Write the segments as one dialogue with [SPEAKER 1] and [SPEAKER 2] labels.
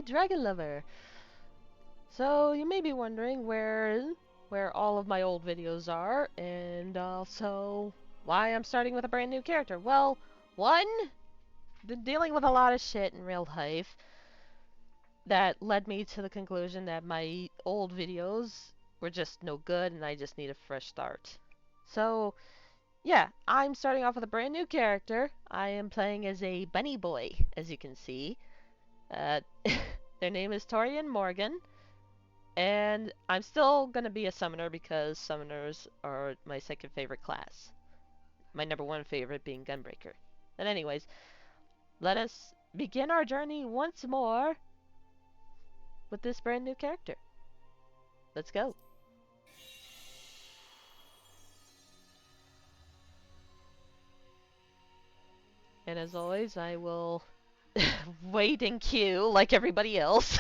[SPEAKER 1] Dragonluvr. So you may be wondering where all of my old videos are, and also why I'm starting with a brand new character. Well, one, been dealing with a lot of shit in real life that led me to the conclusion that my old videos were just no good and I just need a fresh start. So yeah, I'm starting off with a brand new character. I am playing as a bunny boy, as you can see. Uh, their name is Tori and Morgan, and I'm still gonna be a summoner because summoners are my second favorite class. My number one favorite being Gunbreaker. But anyways, let us begin our journey once more with this brand new character. Let's go. And as always, I will wait in queue like everybody else.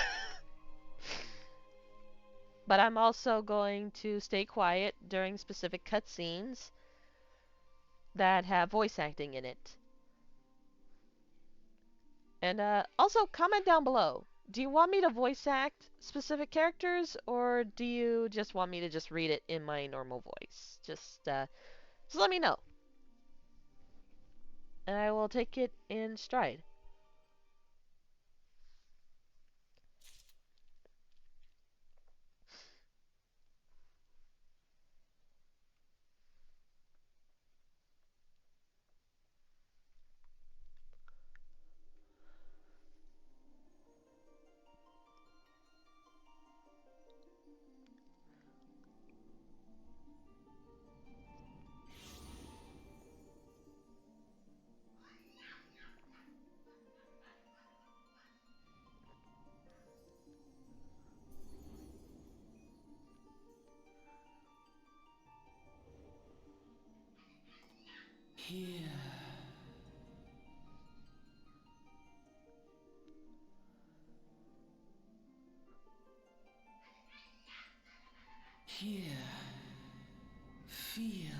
[SPEAKER 1] But I'm also going to stay quiet during specific cutscenes that have voice acting in it. And also comment down below. Do you want me to voice act specific characters, or do you just want me to just read it in my normal voice? Just let me know. And I will take it in stride.
[SPEAKER 2] Here. Here. Feel.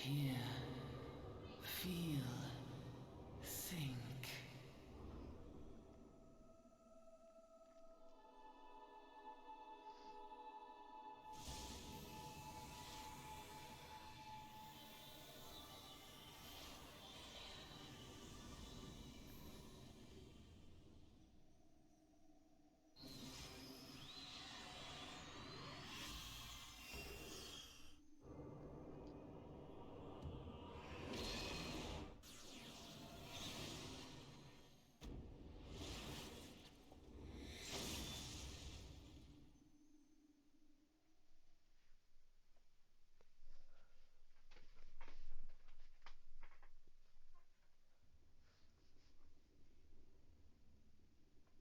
[SPEAKER 2] Here. Feel. Think.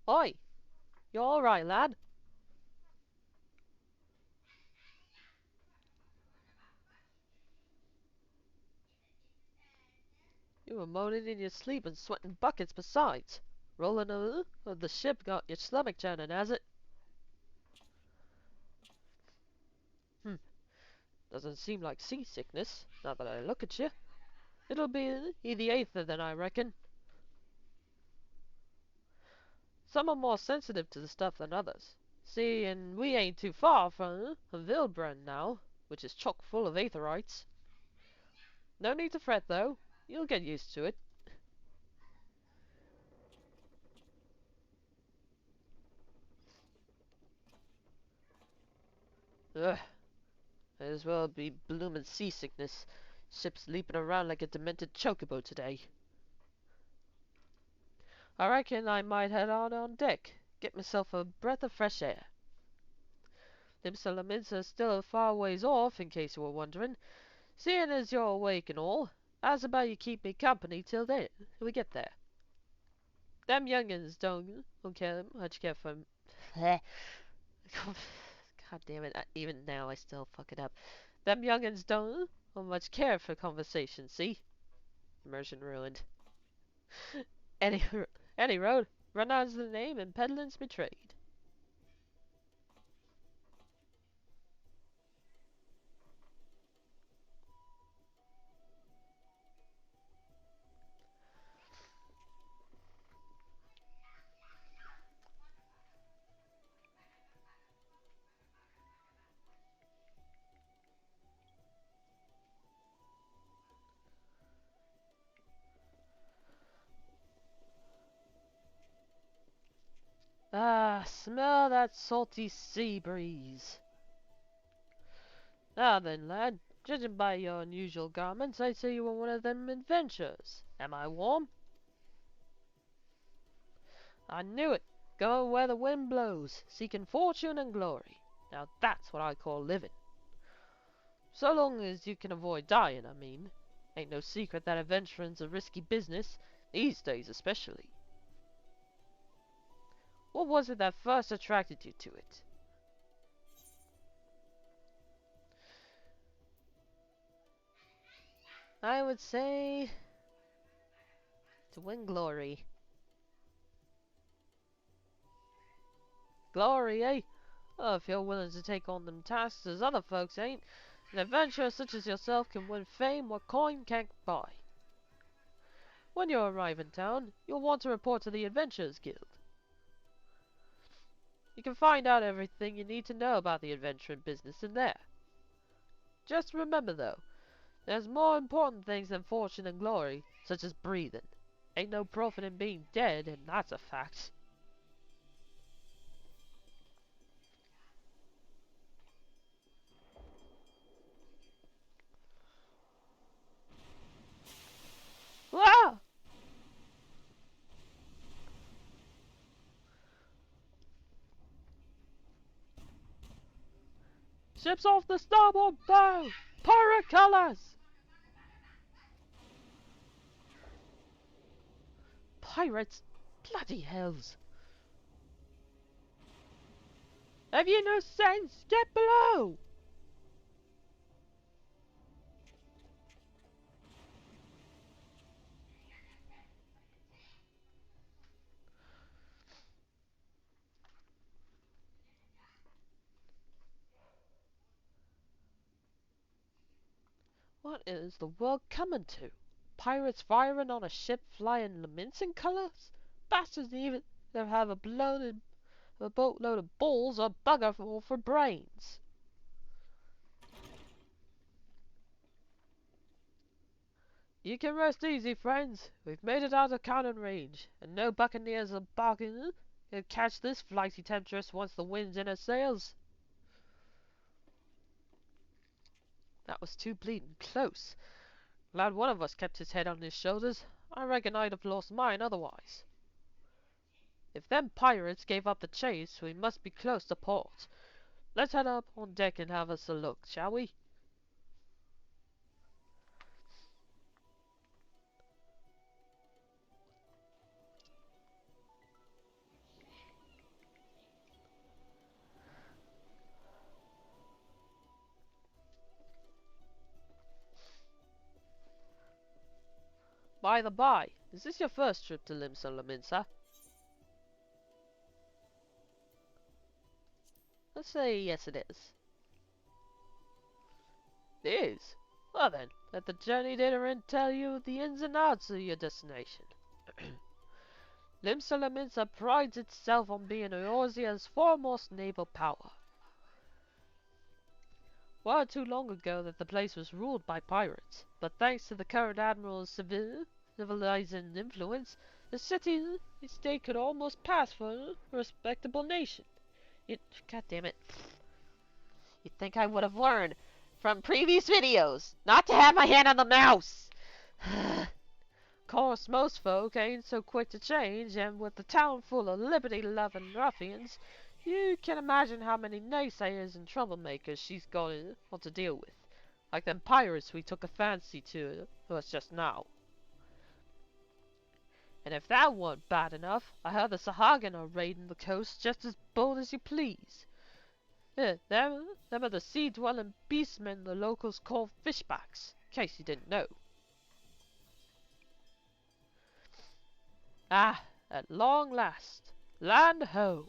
[SPEAKER 1] Oi! You alright, lad? You were moaning in your sleep and sweating buckets besides. Rolling of the ship got your stomach churning, has it? Hmm, doesn't seem like seasickness, now that I look at you. It'll be the eighth then, I reckon. Some are more sensitive to the stuff than others. See, and we ain't too far from Vilbrand now, which is chock full of aetherites. No need to fret, though. You'll get used to it. Ugh, might as well be bloomin' seasickness. Ship's leaping around like a demented chocobo today. I reckon I might head out on deck, get myself a breath of fresh air. Them Solomons are still a far ways off, in case you were wondering. Seeing as you're awake and all, how's about you keep me company till then, we get there? Them youngins don't care much care for. God damn it! Even now I still fuck it up. Them youngins don't much care for conversation. See, immersion ruined. Any any road, run on's the name and peddling's betrayed. Ah, smell that salty sea breeze. Now then, lad, judging by your unusual garments, I'd say you were one of them adventurers. Am I warm? I knew it. Going where the wind blows, seeking fortune and glory. Now that's what I call living. So long as you can avoid dying, I mean. Ain't no secret that adventuring's a risky business, these days especially. What was it that first attracted you to it? I would say to win glory. Glory, eh? Oh, if you're willing to take on them tasks as other folks ain't, an adventurer such as yourself can win fame what coin can't buy. When you arrive in town, you'll want to report to the Adventurers Guild. You can find out everything you need to know about the adventuring business in there. Just remember though, there's more important things than fortune and glory, such as breathing. Ain't no profit in being dead, and that's a fact. Ah! Ships off the starboard bow! Pirate colors! Pirates? Bloody hells! Have you no sense? Get below! What is the world coming to? Pirates firing on a ship flying lamenting colors? Bastards even have a boatload of balls or bugger all for brains. You can rest easy, friends. We've made it out of cannon range, and no buccaneers or bargain can catch this flighty temptress once the wind's in her sails. That was too bleeding close. Glad one of us kept his head on his shoulders. I reckon I'd have lost mine otherwise. If them pirates gave up the chase, we must be close to port. Let's head up on deck and have us a look, shall we? By the by, is this your first trip to Limsa? Let's say yes it is. It is? Well then, let the journey dinner tell you the ins and outs of your destination. Limsa prides itself on being Eorzea's foremost naval power. Well, too long ago that the place was ruled by pirates, but thanks to the current admiral's civilizing influence, the city-state could almost pass for a respectable nation. God damn it. You'd think I would have learned from previous videos not to have my hand on the mouse. Course, most folk ain't so quick to change, and with the town full of liberty-loving ruffians, you can imagine how many naysayers and troublemakers she's got to deal with. Like them pirates we took a fancy to us just now. And if that weren't bad enough, I heard the Sahagin are raiding the coast just as bold as you please. Them are the sea-dwelling beastmen the locals call fishbacks, in case you didn't know. Ah, at long last, land ho!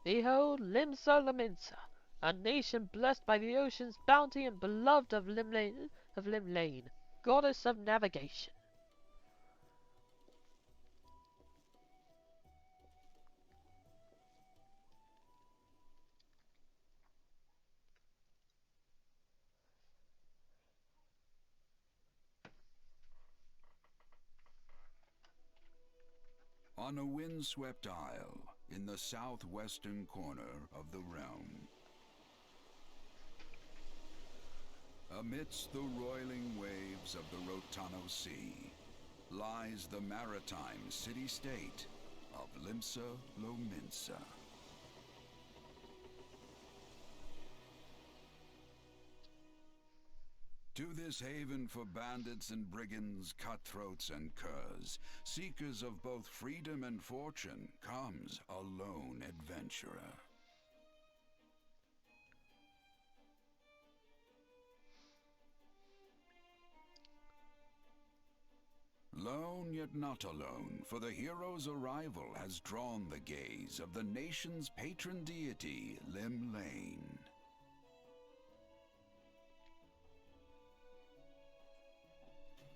[SPEAKER 1] Behold Limsa Laminsa, a nation blessed by the ocean's bounty and beloved of Limlane, goddess of navigation.
[SPEAKER 3] On a windswept isle in the southwestern corner of the realm, amidst the roiling waves of the Rotano Sea, lies the maritime city-state of Limsa Lominsa. To this haven for bandits and brigands, cutthroats and curs, seekers of both freedom and fortune, comes a lone adventurer. Lone yet not alone, for the hero's arrival has drawn the gaze of the nation's patron deity, Limlane.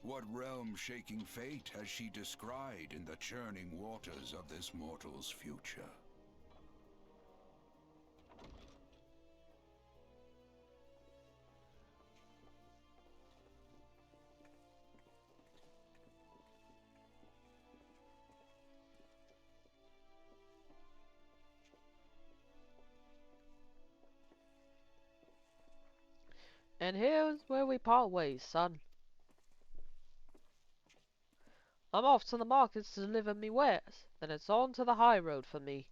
[SPEAKER 3] What realm-shaking fate has she descried in the churning waters of this mortal's future?
[SPEAKER 1] And here's where we part ways, son. I'm off to the markets to deliver me wares, then it's on to the high road for me.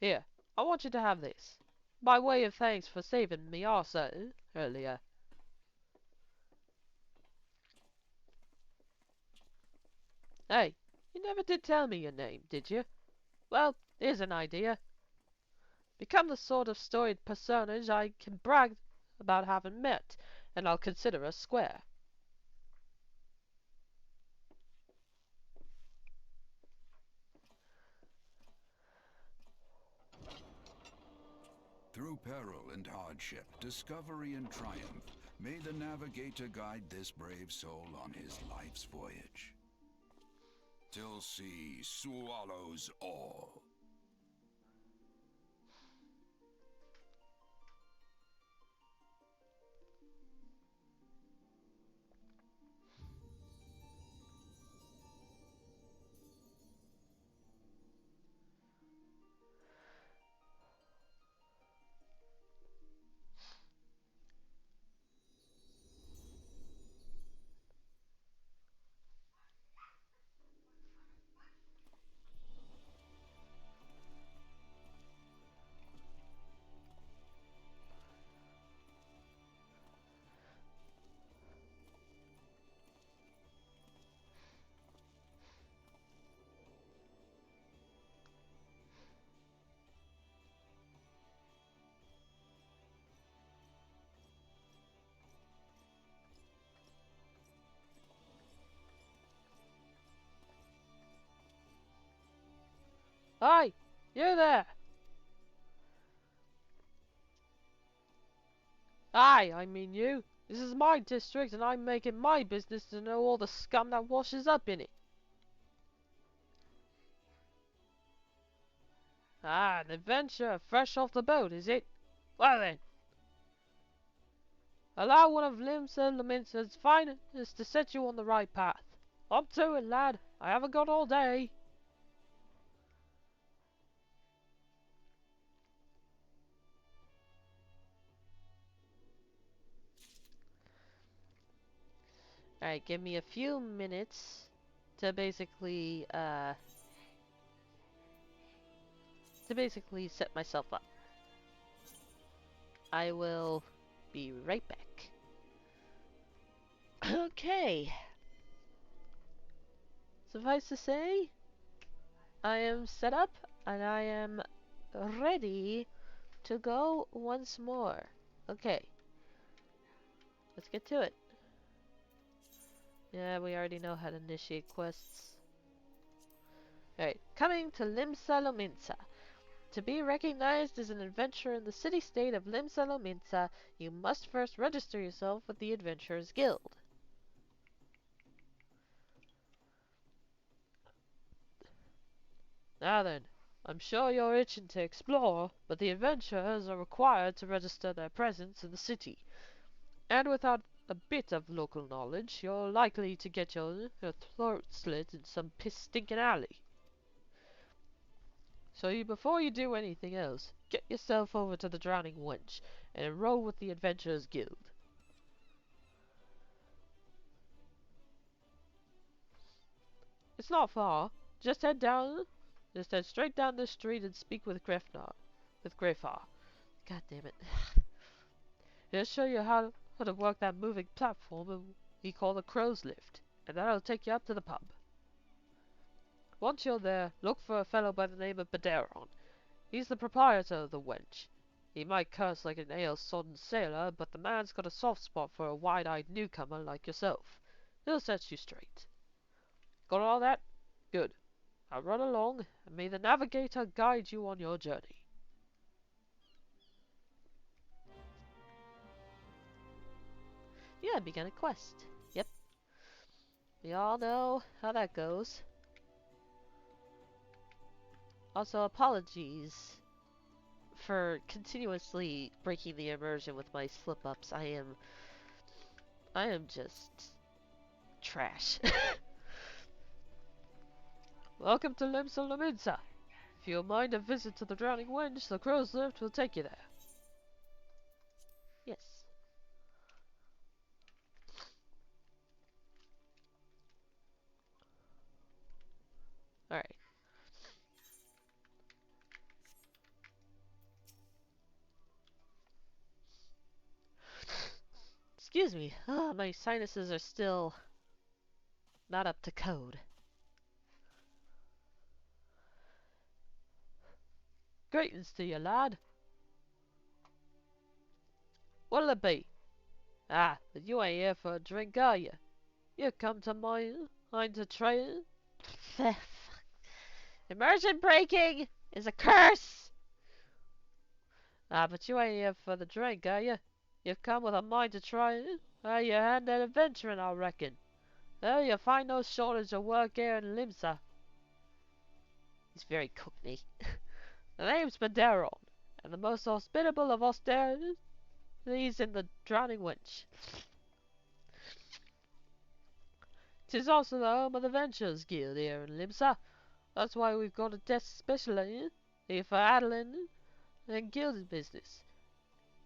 [SPEAKER 1] Here, I want you to have this, by way of thanks for saving me arse earlier. Hey, you never did tell me your name, did you? Well, here's an idea. Become the sort of storied personage I can brag about having met, and I'll consider us square.
[SPEAKER 3] Through peril and hardship, discovery and triumph, may the navigator guide this brave soul on his life's voyage. Till sea swallows all.
[SPEAKER 1] Hi, you there! I mean you. This is my district and I'm making my business to know all the scum that washes up in it. Ah, an adventure fresh off the boat, is it? Well then, allow one of Limsa Laminsa's finest to set you on the right path. Up to it, lad. I haven't got all day. Alright, give me a few minutes to basically set myself up. I will Be right back. Okay. Suffice to say, I am set up and I am ready to go once more. Okay, let's get to it. Yeah, we already know how to initiate quests. Alright, coming to Limsa Lominsa. To be recognized as an adventurer in the city-state of Limsa Lominsa, you must first register yourself with the Adventurers Guild. Now then, I'm sure you're itching to explore, but the adventurers are required to register their presence in the city. And without a bit of local knowledge, you're likely to get your throat slit in some piss-stinking alley. So before you do anything else, get yourself over to the Drowning Wench and enroll with the Adventurers Guild. It's not far. Just head down, just head straight down this street and speak with Greyfar. God damn it. He'll show you how to work that moving platform we call the Crow's Lift, and that'll take you up to the pub. Once you're there, look for a fellow by the name of Baderon. He's the proprietor of the wench. He might curse like an ale-sodden sailor, but the man's got a soft spot for a wide-eyed newcomer like yourself. He'll set you straight. Got all that? Good. Now run along, and may the navigator guide you on your journey. You have begun a quest. Yep. We all know how that goes. Also, apologies for continuously breaking the immersion with my slip-ups. I am just trash. Welcome to Limsa Lominsa. If you mind a visit to the Drowning Wench, the Crow's Lift will take you there. Yes. Alright. Excuse me. My sinuses are still not up to code. Greetings to you, lad. What'll it be? Ah, but you ain't here for a drink, are you? You come to mine to trade? Immersion breaking is a curse! Ah, but you ain't here for the drink, are you? You've come with a mind to try it? Ah, you had that adventuring, I reckon. Well, you'll find no shortage of work here in Limsa. He's very cockney. The name's Maderon, and the most hospitable of austerities in the Drowning Wench. 'Tis also the home of the Adventurers Guild here in Limsa. That's why we've got a desk specially here for Adeline and guild business.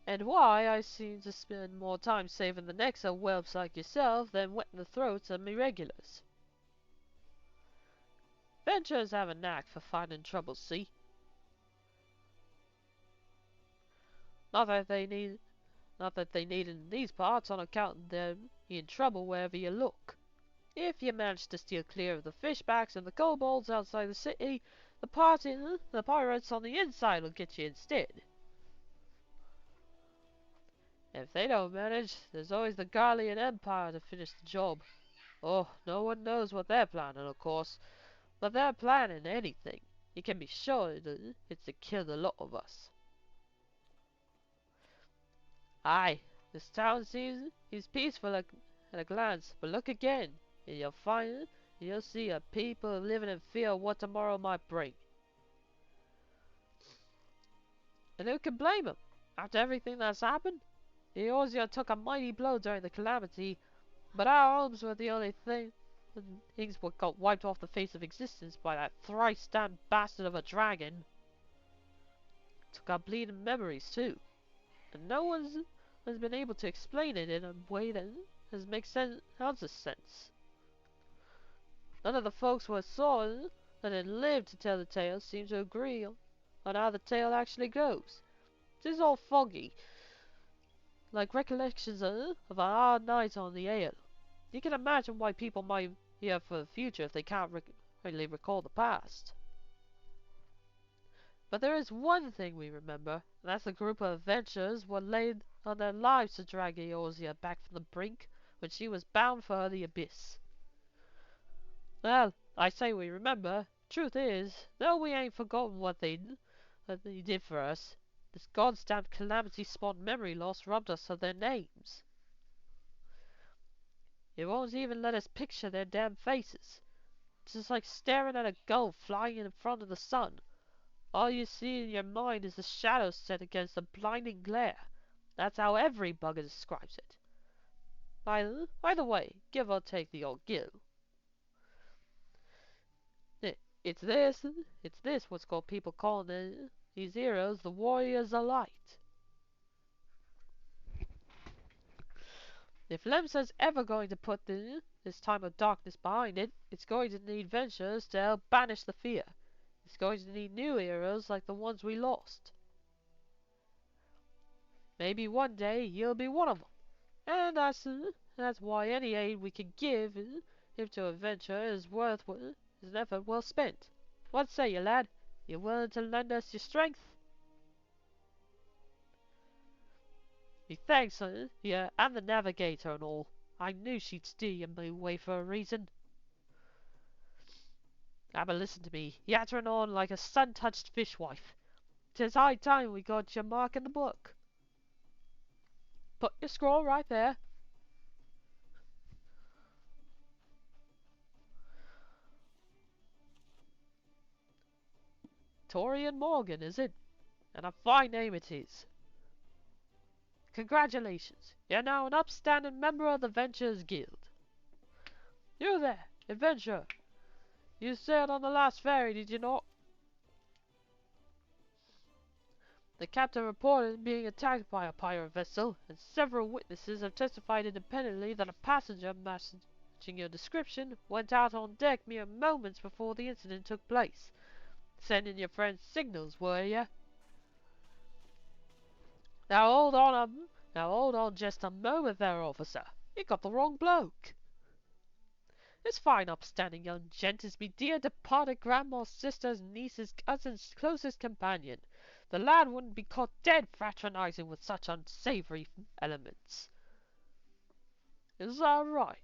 [SPEAKER 1] And why I seem to spend more time saving the necks of whelps like yourself than wetting the throats of me regulars. Adventurers have a knack for finding trouble, see? Not that they need it in these parts on account of them being trouble wherever you look. If you manage to steer clear of the fishbacks and the kobolds outside the city, the pirates on the inside will get you instead. And if they don't manage, there's always the Garlean Empire to finish the job. Oh, no one knows what they're planning, of course, but they're planning anything. You can be sure it's to kill the lot of us. Aye, this town seems peaceful at a glance, but look again, and you'll see a people living in fear of what tomorrow might bring. And who can blame 'em? After everything that's happened? The Eorzea took a mighty blow during the calamity, but our homes were the only things what got wiped off the face of existence by that thrice-damned bastard of a dragon. Took our bleeding memories too, and no one has been able to explain it in a way that makes ounce of sense. None of the folks who saw it and then lived to tell the tale seem to agree on how the tale actually goes. 'Tis all foggy, like recollections of a hard night on the ale. You can imagine why people might hear for the future if they can't really recall the past. But there is one thing we remember, and that's the group of adventurers what laid on their lives to drag Eorzea back from the brink when she was bound for the abyss. Well, I say we remember. Truth is, though we ain't forgotten what they did for us, this goddamn calamity-spawned memory loss robbed us of their names. It won't even let us picture their damn faces. It's just like staring at a gull flying in front of the sun. All you see in your mind is the shadows set against the blinding glare. That's how every bugger describes it. By the way, give or take the old gill. It's this, it's this what's called people calling these heroes the warriors of light. If Lemsa's ever going to put this time of darkness behind it, it's going to need ventures to help banish the fear. It's going to need new heroes like the ones we lost. Maybe one day you'll be one of them. And that's why any aid we can give him to a venture is an effort well spent. What say you, lad? You willing to lend us your strength? Me thanks, yeah, and the navigator and all. I knew she'd steer you my way for a reason. But listen to me, yattering on like a sun-touched fishwife. 'Tis high time we got your mark in the book. Put your scroll right there. Torian Morgan, is it? And a fine name it is. Congratulations, you're now an upstanding member of the Ventures Guild. You there, adventurer. You sailed on the last ferry, did you not? The captain reported being attacked by a pirate vessel, and several witnesses have testified independently that a passenger matching your description went out on deck mere moments before the incident took place. Sending your friends signals, were you? Now hold on just a moment there, officer. You got the wrong bloke. This fine upstanding young gent is me dear departed grandma's sister's niece's cousin's closest companion. The lad wouldn't be caught dead fraternizing with such unsavory elements. Is that right?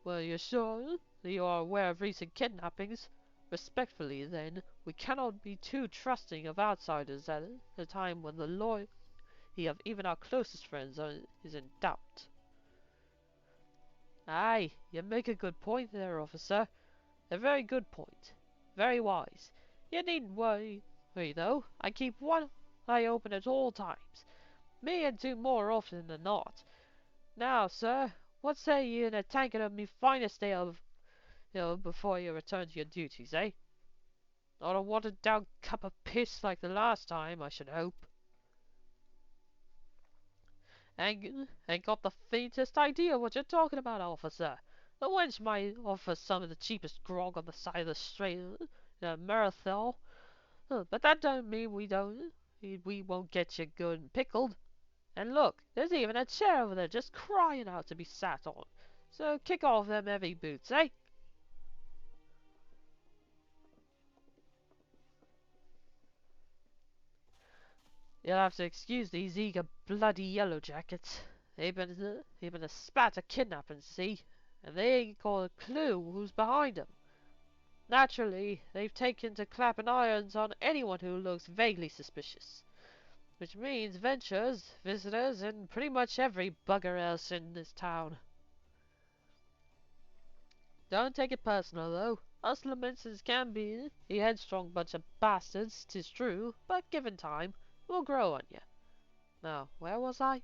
[SPEAKER 1] Well, you're sure that you are aware of recent kidnappings? Respectfully, then, we cannot be too trusting of outsiders at a time when the loyalty of even our closest friends is in doubt. Aye, you make a good point there, officer. A very good point. Very wise. You needn't worry, though. I keep one eye open at all times. Me and two more often than not. Now, sir, what say you in a tankard of me finest ale before you return to your duties, eh? Not a watered down cup of piss like the last time, I should hope. Ain't got the faintest idea what you're talking about, officer. The wench might offer some of the cheapest grog on the side of the strait in Marathon, but that don't mean we won't get you good and pickled. And look, there's even a chair over there just crying out to be sat on. So kick off them heavy boots, eh? You'll have to excuse these eager bloody yellow jackets. They've been a spat of kidnapping, see? And they ain't got a clue who's behind 'em. Naturally, they've taken to clapping irons on anyone who looks vaguely suspicious. Which means ventures, visitors, and pretty much every bugger else in this town. Don't take it personal, though. Us Lamenses can be a headstrong bunch of bastards, 'tis true, but given time, we'll grow on you. Now, where was I?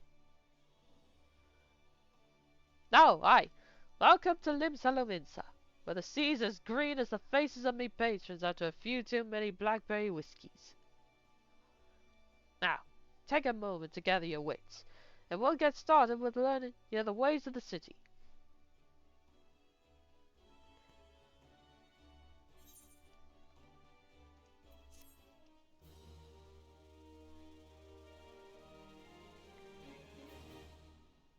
[SPEAKER 1] Oh, aye. Welcome to Limsa, where the sea's as green as the faces of me patrons after a few too many blackberry whiskies. Now, take a moment to gather your wits, and we'll get started with learning the ways of the city.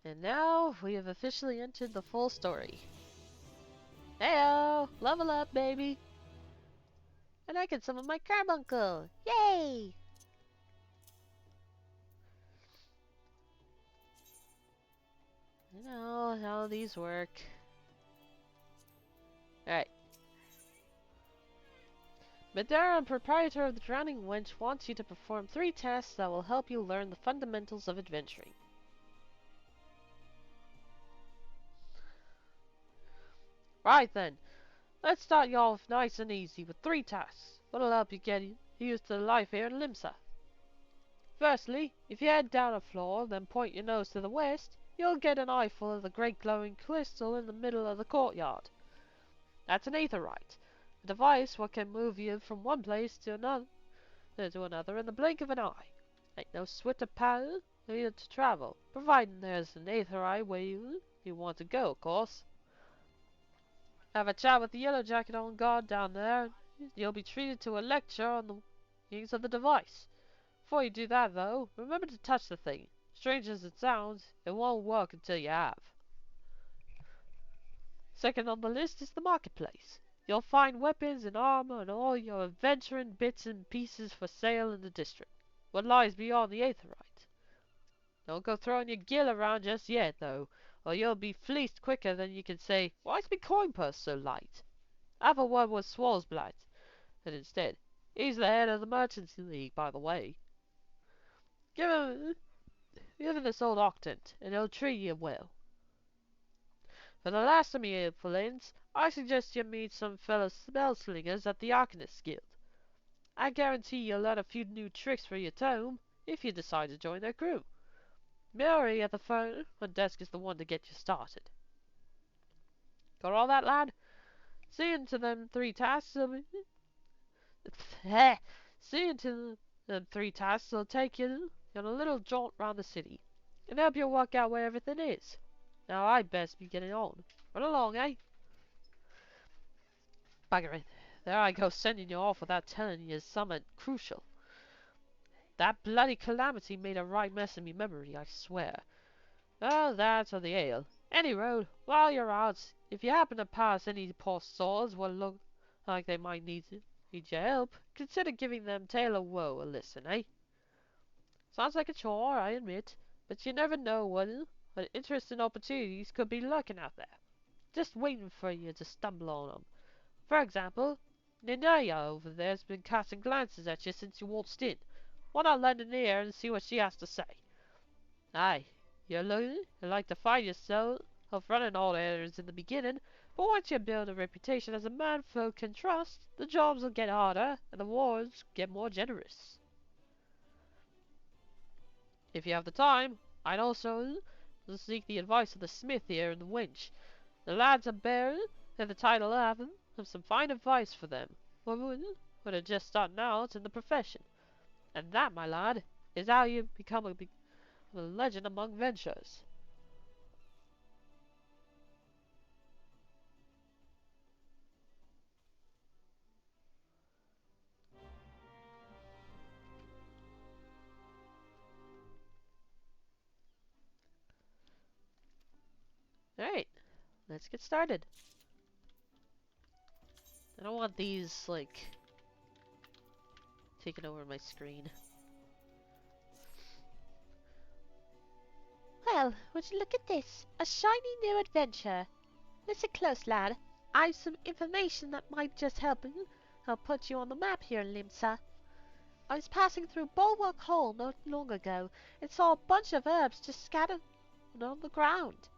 [SPEAKER 1] And now we have officially entered the full story. Heyo! Level up, baby! And I get some of my carbuncle! Yay! You know how these work. Alright. Madara, proprietor of the Drowning Wench, wants you to perform 3 tasks that will help you learn the fundamentals of adventuring. Right then, let's start you off nice and easy with 3 tasks. What'll help you get used to life here in Limsa. Firstly, if you head down a floor, then point your nose to the west, you'll get an eyeful of the great glowing crystal in the middle of the courtyard. That's an aetherite, a device what can move you from one place to another in the blink of an eye. Ain't no switch of power needed to travel, providing there's an aetherite where you want to go, of course. Have a chat with the yellow jacket on guard down there. You'll be treated to a lecture on the use of the device. Before you do that, though, remember to touch the thing. Strange as it sounds, it won't work until you have. Second on the list is the marketplace. You'll find weapons and armor and all your adventuring bits and pieces for sale in the district. What lies beyond the aetherite? Don't go throwing your gill around just yet, though, or you'll be fleeced quicker than you can say, "Why's my coin purse so light?" Have a word with Swallowsblight, and instead, he's the head of the Merchants League, by the way. Give him this old octant, and he'll treat you well. For the last of me influence, I suggest you meet some fellow spellslingers at the Arcanist Guild. I guarantee you'll learn a few new tricks for your tome, if you decide to join their crew. Mary at the front desk is the one to get you started. Got all that, lad? Seeing to them 3 tasks will Seeing to them 3 tasks will take you on a little jaunt round the city, and help you work out where everything is. Now I'd best be getting on. Run along, eh? Bugger it. There I go sending you off without telling you something crucial. That bloody calamity made a right mess of me memory, I swear. Well, that's or the ale. Any road, while you're out, if you happen to pass any poor souls what look like they might need your help, consider giving them Tale of Woe a listen, eh? Sounds like a chore, I admit, but you never know what interesting opportunities could be lurking out there, just waiting for you to stumble on 'em. For example, Ninaya over there's been casting glances at you since you waltzed in. Why not lend an ear and see what she has to say? Aye, you like to find yourself running all errands in the beginning, but once you build a reputation as a man folk can trust, the jobs will get harder and the rewards get more generous. If you have the time, I'd also seek the advice of the smith here in the winch. The lads are bearing the title of some fine advice for them, who are just starting out in the profession. And that, my lad, is how you become a legend among ventures. Alright, let's get started. I don't want these, like, taking over my screen.
[SPEAKER 4] Well, would you look at this? A shiny new adventure. Listen close, lad. I've some information that might just help put you on the map here in Limsa. I was passing through Bulwark Hall not long ago and saw a bunch of herbs just scattered on the ground.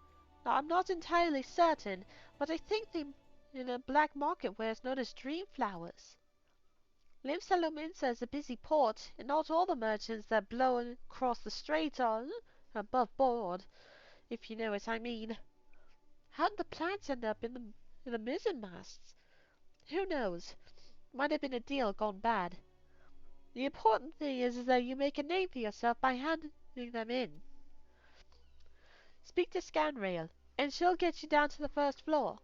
[SPEAKER 4] Now, I'm not entirely certain, but I think they're in a black market where it's known as dream flowers. Limsa Lominsa is a busy port, and not all the merchants that blow across the strait are above board, if you know what I mean. How did the plants end up in the mizzen masts? Who knows? Might have been a deal gone bad. The important thing is that you make a name for yourself by handing them in. Speak to Scanrail, and she'll get you down to the first floor.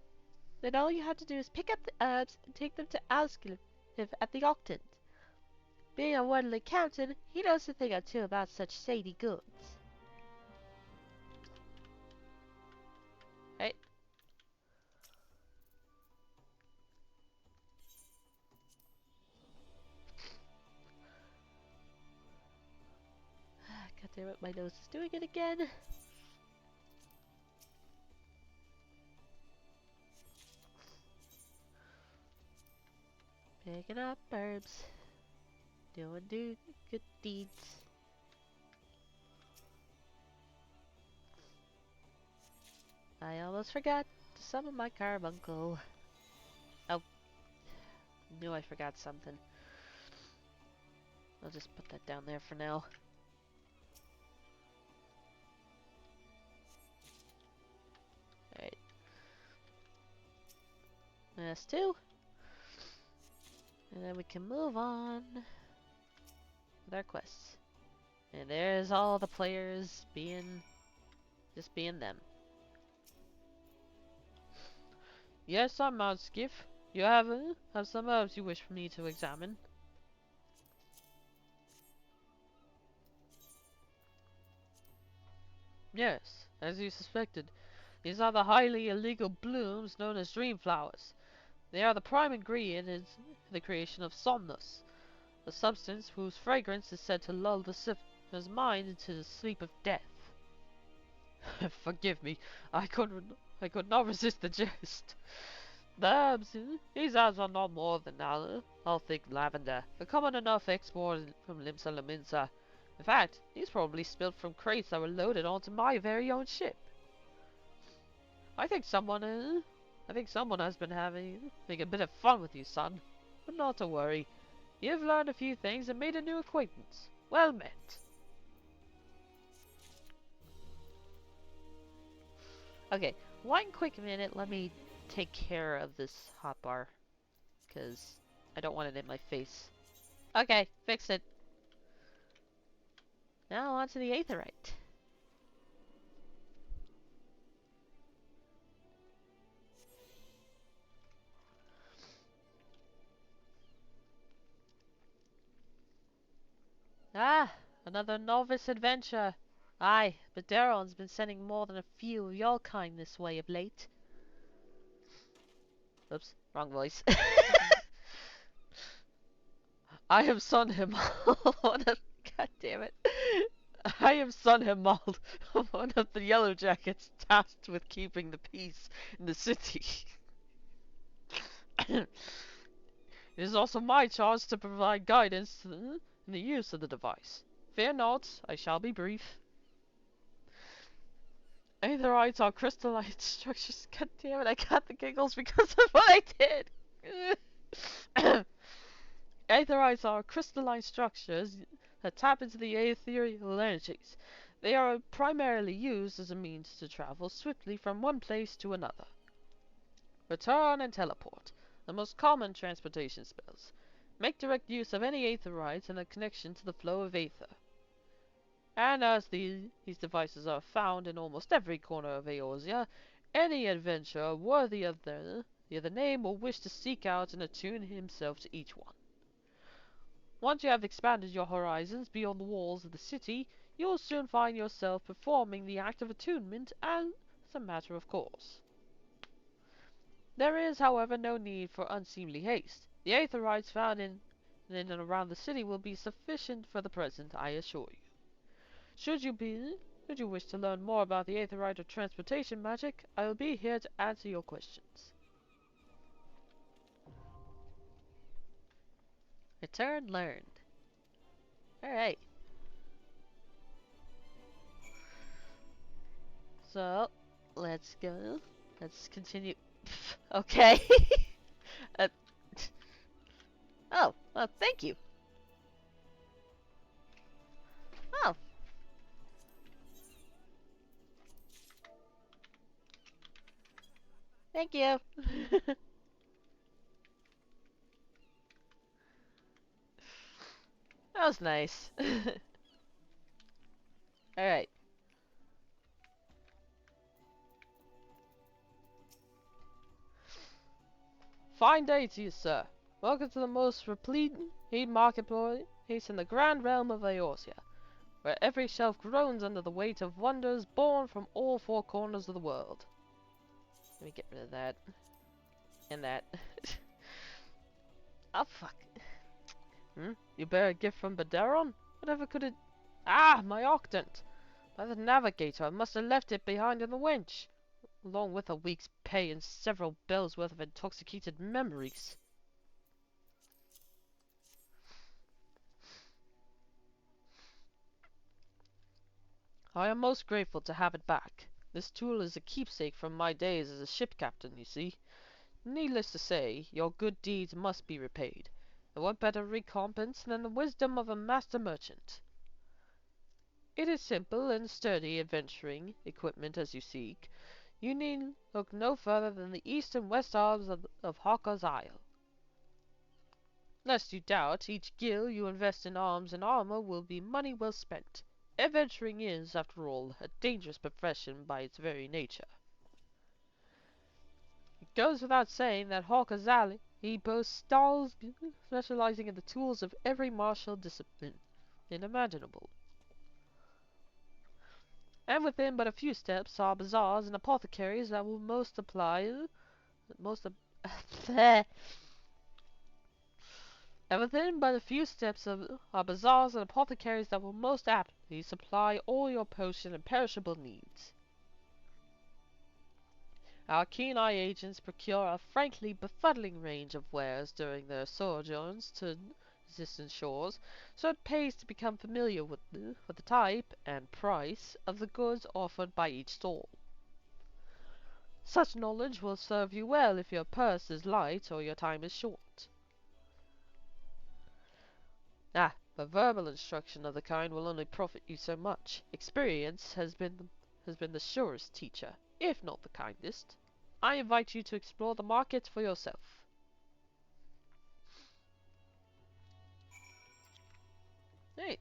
[SPEAKER 4] Then all you have to do is pick up the herbs and take them to Alscliff at the Octant. Being a worldly captain, he knows a thing or two about such shady goods.
[SPEAKER 1] damn it, my nose is doing it again. Picking up herbs. Doing good deeds. I almost forgot to summon my carbuncle. Oh, knew I forgot something. I'll just put that down there for now. Alright. That's 2. And then we can move on with our quests. And there's all the players just being them. Yes, I'm Mount Skiff. You have some herbs you wish for me to examine. Yes, as you suspected. These are the highly illegal blooms known as dream flowers. They are the prime ingredient in the creation of somnus, a substance whose fragrance is said to lull the sipper's mind into the sleep of death. Forgive me, I could not resist the jest. The herbs, these herbs are not more than all thick lavender, a common enough export from Limsa Laminsa. In fact, these probably spilled from crates that were loaded onto my very own ship. I think someone has been having a bit of fun with you, son. But not to worry. You've learned a few things and made a new acquaintance. Well met. Okay, one quick minute, let me take care of this hotbar. Because I don't want it in my face. Okay, fix it. Now on to the aetherite. Ah, another novice adventure. Aye, but Daron's been sending more than a few of your kind this way of late. Oops, wrong voice. I am Son Himald. God damn it. I am Son Himald, one of the Yellow Jackets tasked with keeping the peace in the city. It is also my charge to provide guidance in the use of the device. Fear not, I shall be brief. Aetherites are crystalline structures. God damn it, I got the giggles because of what I did. Aetherites are crystalline structures that tap into the ethereal energies. They are primarily used as a means to travel swiftly from one place to another. Return and teleport, the most common transportation spells. Make direct use of any aetherites and a connection to the flow of aether. And as these devices are found in almost every corner of Eorzea, any adventurer worthy of the name will wish to seek out and attune himself to each one. Once you have expanded your horizons beyond the walls of the city, you will soon find yourself performing the act of attunement as a matter of course. There is, however, no need for unseemly haste. The aetherites found in and around the city will be sufficient for the present, I assure you. Should you wish to learn more about the aetherite or transportation magic, I will be here to answer your questions. Return learned. Alright. So, let's go. Let's continue. Okay. uh, oh, well, thank you. Oh. Thank you. That was nice. Alright. Fine day to you, sir. Welcome to the most replete marketplace in the grand realm of Eorzea, where every shelf groans under the weight of wonders born from all four corners of the world. Let me get rid of that. And that. Oh, fuck. You bear a gift from Badaron? Whatever could it Ah, my octant! By the navigator, I must have left it behind in the winch, along with a week's pay and several bells worth of intoxicated memories. I am most grateful to have it back. This tool is a keepsake from my days as a ship captain, you see. Needless to say, your good deeds must be repaid. And what better recompense than the wisdom of a master merchant? It is simple and sturdy adventuring equipment as you seek. You need look no further than the east and west arms of Hawker's Isle. Lest you doubt, each gil you invest in arms and armor will be money well spent. Adventuring is, after all, a dangerous profession by its very nature. It goes without saying that Hawker's Isle he boasts stalls specializing in the tools of every martial discipline imaginable. And within but a few steps are bazaars and apothecaries that will most apply most and within but a few steps are bazaars and apothecaries that will most aptly supply all your potion and perishable needs. Our keen-eye agents procure a frankly befuddling range of wares during their sojourns to distant shores, so it pays to become familiar with the type and price of the goods offered by each stall. Such knowledge will serve you well if your purse is light or your time is short. But verbal instruction of the kind will only profit you so much. Experience has been the surest teacher, if not the kindest. I invite you to explore the market for yourself. Hey,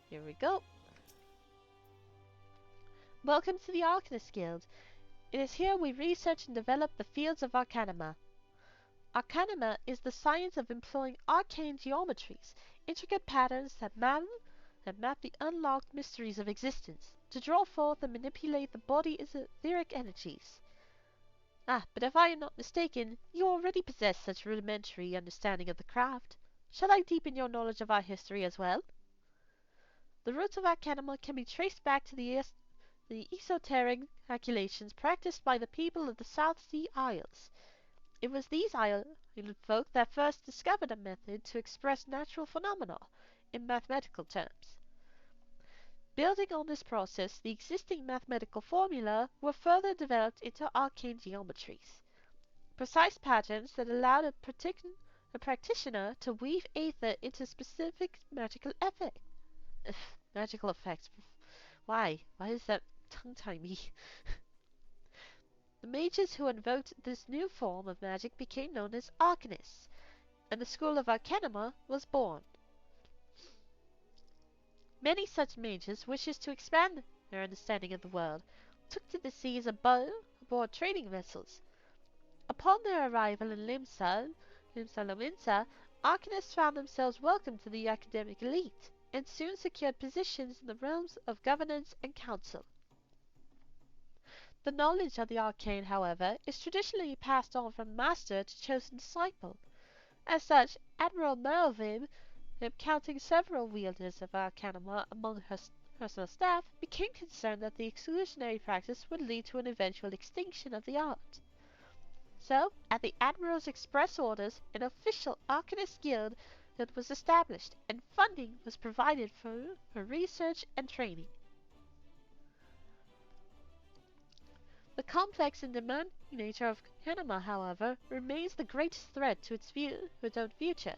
[SPEAKER 1] here we go.
[SPEAKER 4] Welcome to the Arcanist Guild. It is here we research and develop the fields of Arcanima. Arcanima is the science of employing arcane geometries, intricate patterns that map the unlocked mysteries of existence, to draw forth and manipulate the body's etheric energies. But if I am not mistaken, you already possess such rudimentary understanding of the craft. Shall I deepen your knowledge of our history as well? The roots of Arcanima can be traced back to the esoteric calculations practiced by the people of the South Sea Isles. It was these island folk that first discovered a method to express natural phenomena in mathematical terms. Building on this process, the existing mathematical formula were further developed into arcane geometries, precise patterns that allowed a practitioner to weave aether into specific magical effects. Why? Why is that tongue-tie me? The mages who invoked this new form of magic became known as Arcanists, and the school of Arcanima was born. Many such mages, wishes to expand their understanding of the world, took to the seas aboard trading vessels. Upon their arrival in Limsa, Arcanists found themselves welcomed to the academic elite, and soon secured positions in the realms of governance and council. The knowledge of the arcane, however, is traditionally passed on from master to chosen disciple. As such, Admiral Melvin, counting several wielders of Arcanima among her personal staff, became concerned that the exclusionary practice would lead to an eventual extinction of the art. So, at the Admiral's express orders, an official Arcanist Guild was established, and funding was provided for research and training. The complex and demanding nature of Arcanima, however, remains the greatest threat to its own future.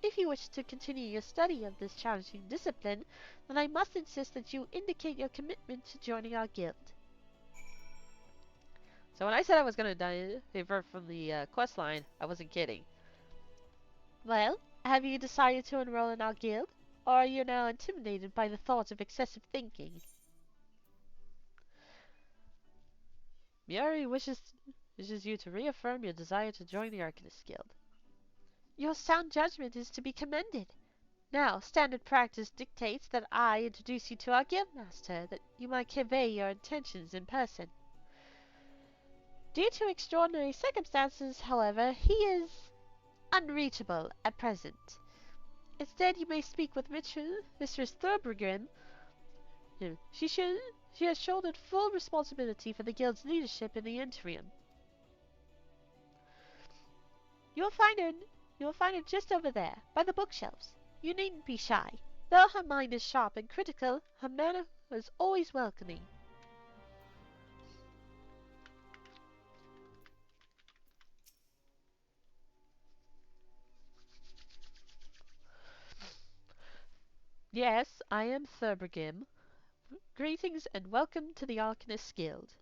[SPEAKER 4] If you wish to continue your study of this challenging discipline, then I must insist that you indicate your commitment to joining our guild.
[SPEAKER 1] So when I said I was going to divert from the quest line, I wasn't kidding.
[SPEAKER 4] Well, have you decided to enroll in our guild, or are you now intimidated by the thought of excessive thinking?
[SPEAKER 1] Miari wishes you to reaffirm your desire to join the Arcanist Guild.
[SPEAKER 4] Your sound judgment is to be commended. Now, standard practice dictates that I introduce you to our guildmaster, that you might convey your intentions in person. Due to extraordinary circumstances, however, he is unreachable at present. Instead, you may speak with Mistress Thurbergrim. She should. She has shouldered full responsibility for the guild's leadership in the interim. You will find her. You will find her just over there, by the bookshelves. You needn't be shy. Though her mind is sharp and critical, her manner is always welcoming. Yes, I am Thurbergrim. Greetings and welcome to the Arcanist Guild.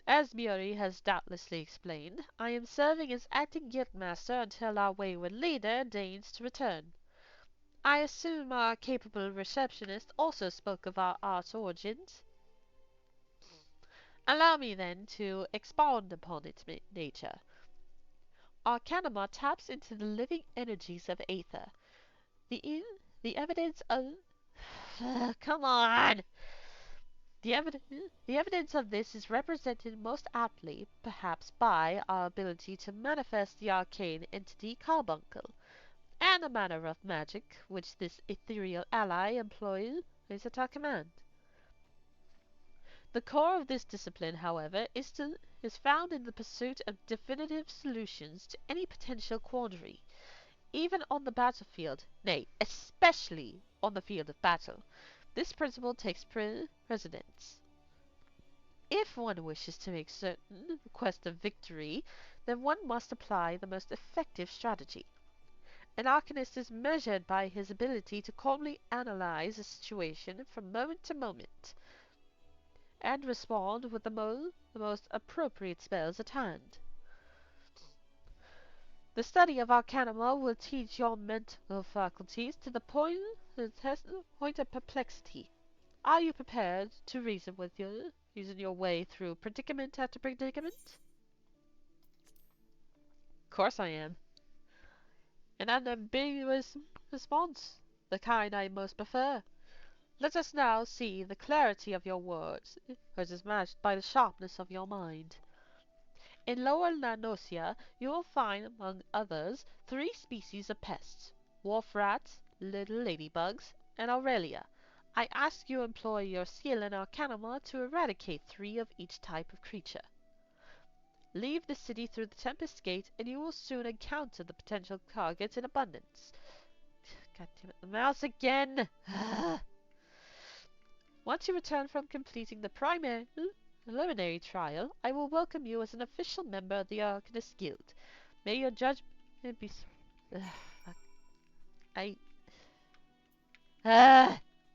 [SPEAKER 4] As Muri has doubtlessly explained, I am serving as acting guildmaster until our wayward leader deigns to return. I assume our capable receptionist also spoke of our art's origins. Allow me then to expound upon its nature. Arcanima taps into the living energies of Aether. The the evidence of come on. The evidence of this is represented most aptly, perhaps, by our ability to manifest the arcane entity carbuncle, and the manner of magic which this ethereal ally employs at our command. The core of this discipline, however, is found in the pursuit of definitive solutions to any potential quandary. Even on the battlefield, nay, especially on the field of battle, this principle takes precedence. If one wishes to make certain the quest of victory, then one must apply the most effective strategy. An arcanist is measured by his ability to calmly analyze a situation from moment to moment, and respond with the most appropriate spells at hand. The study of Arcanima will teach your mental faculties to the point of perplexity. Are you prepared to reason your way through predicament after predicament? Of course I am. An unambiguous response, the kind I most prefer. Let us now see the clarity of your words, as is matched by the sharpness of your mind. In Lower Nanosia you will find, among others, 3 species of pests: wharf rats, little ladybugs, and Aurelia. I ask you employ your skill in Arcanima to eradicate 3 of each type of creature. Leave the city through the Tempest Gate, and you will soon encounter the potential targets in abundance. God damn it, the mouse again! Once you return from completing the preliminary trial, I will welcome you as an official member of the Arcanist Guild. May your judgment be... I...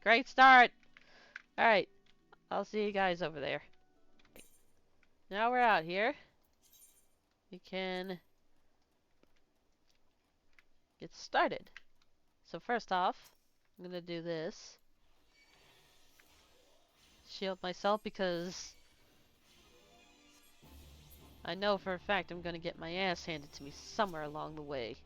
[SPEAKER 4] Great start! Alright, I'll see you guys over there. Now we're out here. We can get started. So first off, I'm gonna do this. Shield myself because I know for a fact I'm gonna get my ass handed to me somewhere along the way.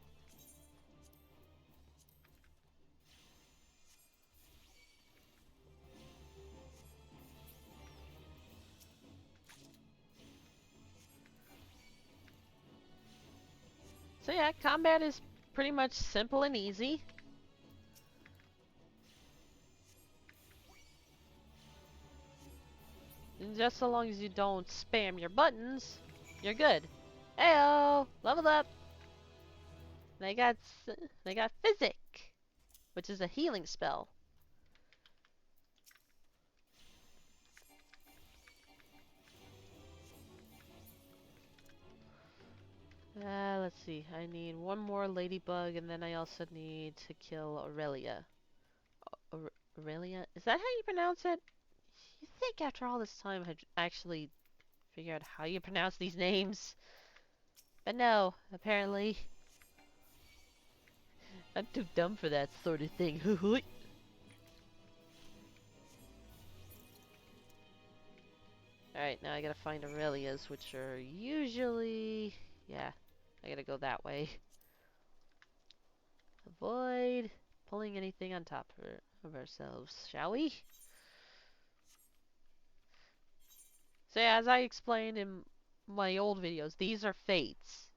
[SPEAKER 4] So yeah, combat is pretty much simple and easy. And just so long as you don't spam your buttons, you're good. Heyo, leveled up. They got Physic, which is a healing spell. Let's see. I need one more ladybug, and then I also need to kill Aurelia. Aurelia? Is that how you pronounce it? You think after all this time I'd actually figure out how you pronounce these names? But no, apparently. I'm too dumb for that sort of thing. Alright, now I gotta find Aurelia's, which are usually... Yeah, I gotta go that way. Avoid pulling anything on top of ourselves, shall we? So yeah, as I explained in my old videos, these are fates.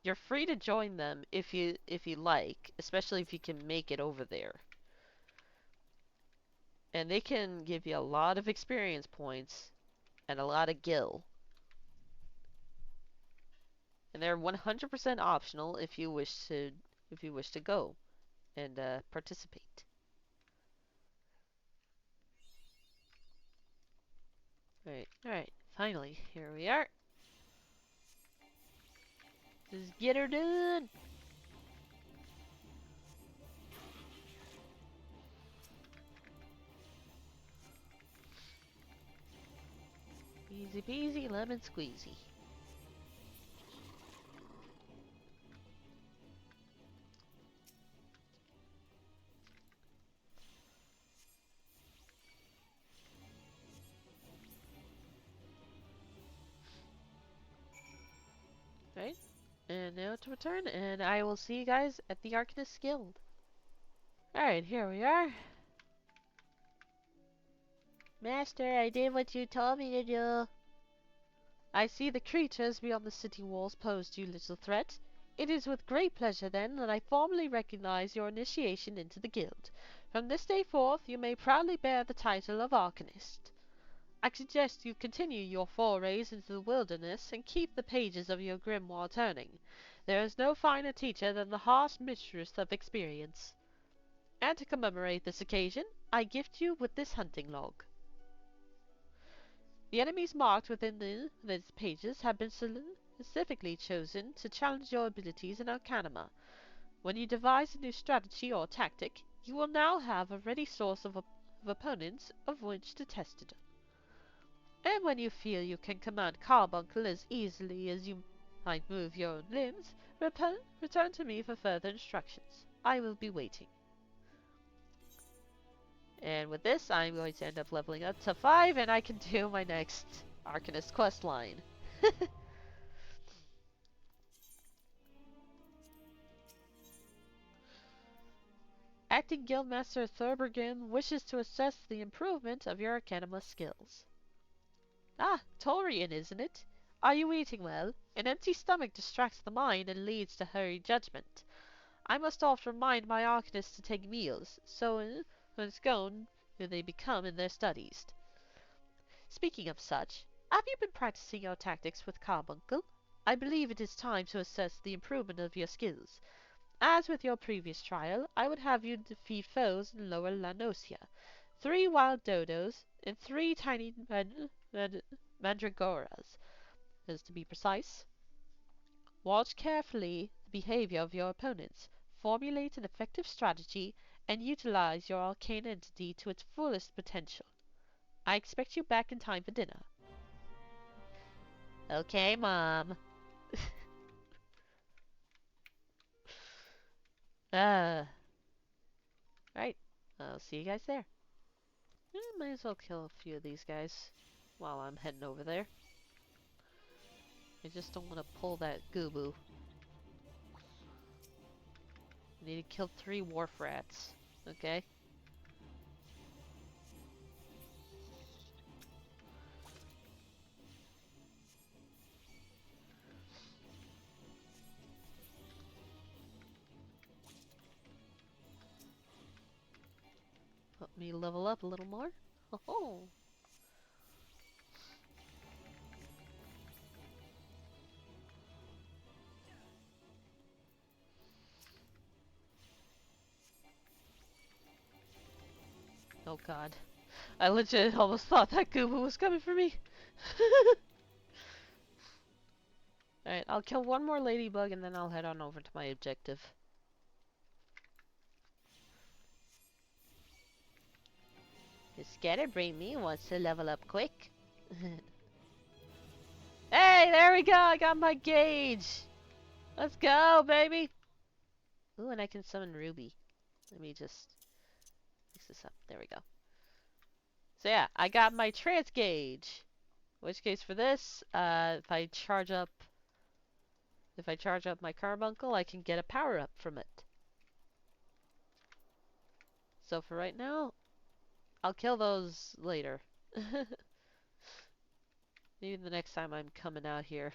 [SPEAKER 1] You're free to join them if you like, especially if you can make it over there. And they can give you a lot of experience points and a lot of gil. And they're 100% optional if you wish to go and participate. All right. Finally, here we are. Let's get her done. Easy peasy, lemon squeezy. Right? And now to return, and I will see you guys at the Arcanist Guild. Alright, here we are. Master, I did what you told me to do. I see the creatures beyond the city walls posed you little threat. It is with great pleasure, then, that I formally recognize your initiation into the guild. From this day forth, you may proudly bear the title of Arcanist. I suggest you continue your forays into the wilderness and keep the pages of your grimoire turning. There is no finer teacher than the harsh mistress of experience. And to commemorate this occasion, I gift you with this hunting log. The enemies marked within these pages have been specifically chosen to challenge your abilities in Arcanima. When you devise a new strategy or tactic, you will now have a ready source of opponents of which to test it. And when you feel you can command Carbuncle as easily as you might move your own limbs, return to me for further instructions. I will be waiting. And with this, I'm going to end up leveling up to 5, and I can do my next Arcanist quest line. Acting Guildmaster Thurbergen wishes to assess the improvement of your Arcanima skills. Ah, Torian, isn't it? Are you eating well? An empty stomach distracts the mind and leads to hurried judgment. I must often remind my Arcanists to take meals, so ensconced do they become in their studies. Speaking of such, have you been practicing your tactics with Carbuncle? I believe it is time to assess the improvement of your skills. As with your previous trial, I would have you defeat foes in Lower Lanosia, 3 wild dodos, and 3 tiny mandragoras, as to be precise. Watch carefully the behavior of your opponents, formulate an effective strategy, and utilize your arcane entity to its fullest potential. I expect you back in time for dinner. Okay, Mom. Right. I'll see you guys there. Might as well kill a few of these guys while I'm heading over there. I just don't want to pull that Goobu. I need to kill 3 wharf rats. Okay? Let me level up a little more. Oh. Oh god. I legit almost thought that Gooba was coming for me. Alright, I'll kill one more ladybug and then I'll head on over to my objective. The Scatterbrain me wants to level up quick. Hey, there we go! I got my gauge! Let's go, baby! Ooh, and I can summon Ruby. Let me just fix this up. There we go. So yeah, I got my trance gauge. In which case for this, if I charge up my carbuncle, I can get a power up from it. So for right now, I'll kill those later. Maybe the next time I'm coming out here,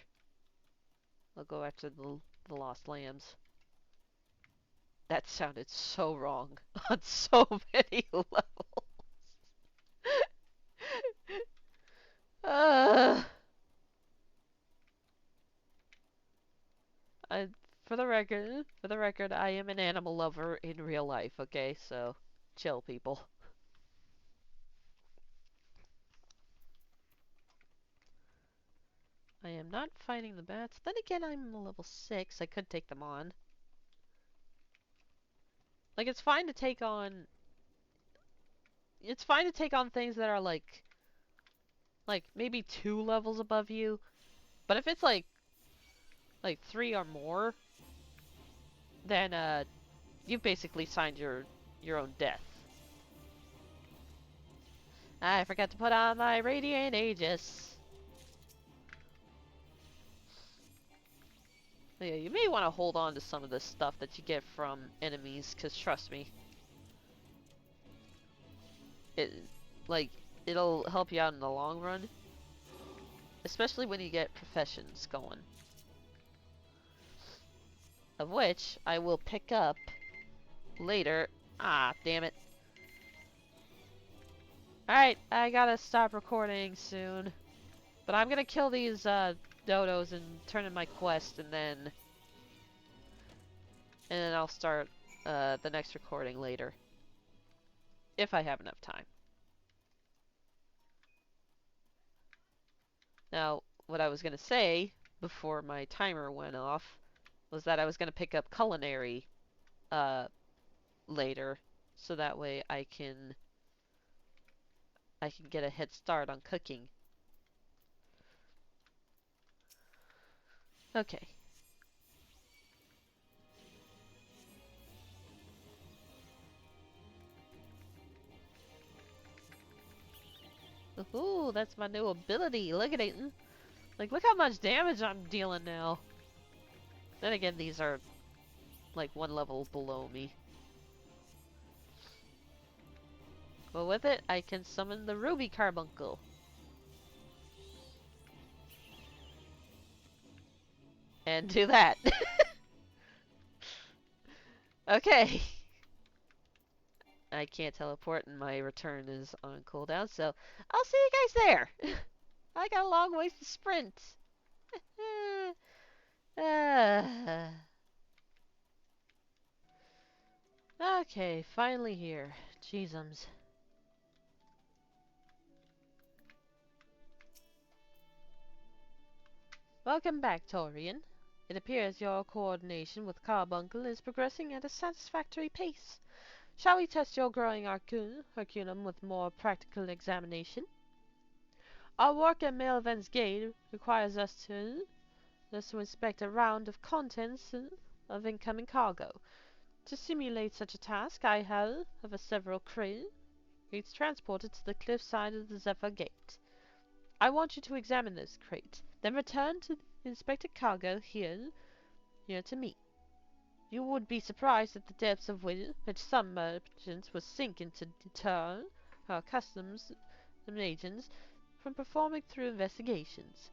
[SPEAKER 1] I'll go after the the Lost Lambs. That sounded so wrong on so many levels. uh, I, for the record, I am an animal lover in real life. Okay, so chill, people. I am not fighting the bats. Then again, I'm level 6. I could take them on. Like, it's fine to take on... It's fine to take on things that are, like, maybe 2 levels above you. But if it's, like 3 or more, then, you've basically signed your own death. I forgot to put on my Radiant Aegis. Yeah, you may want to hold on to some of the stuff that you get from enemies, because trust me, it, like, it'll help you out in the long run. Especially when you get professions going. Of which I will pick up later. Ah, damn it. Alright, I gotta stop recording soon. But I'm gonna kill these dodos and turn in my quest, and then I'll start the next recording later. If I have enough time. Now, what I was gonna say before my timer went off was that I was gonna pick up culinary later, so that way I can get a head start on cooking. Okay. Ooh, that's my new ability. Look at it. Like, look how much damage I'm dealing now. Then again, these are like 1 level below me. But with it, I can summon the Ruby Carbuncle. And do that. Okay. I can't teleport and my return is on cooldown, so I'll see you guys there. I got a long ways to sprint. Okay, finally here. Jeezums. Welcome back, Torian. It appears your coordination with Carbuncle is progressing at a satisfactory pace. Shall we test your growing arcanum with more practical examination? Our work at Maelven's Gate requires us to inspect a round of contents of incoming cargo. To simulate such a task, I have several crates transported to the cliffside of the Zephyr Gate. I want you to examine this crate, then return to the inspected cargo here to me. You would be surprised at the depths of which some merchants will sink in to deter our customs agents from performing through investigations.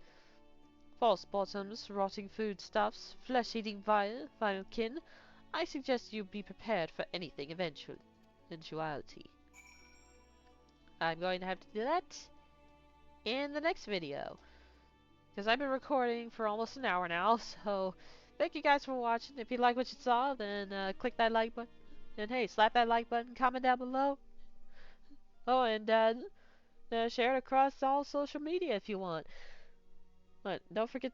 [SPEAKER 1] False bottoms, rotting foodstuffs, flesh-eating vile kin. I suggest you be prepared for anything eventuality. I'm going to have to do that in the next video, because I've been recording for almost an hour now, so thank you guys for watching. If you like what you saw, then click that like button. And hey, slap that like button, comment down below. Oh, and share it across all social media if you want. But don't forget to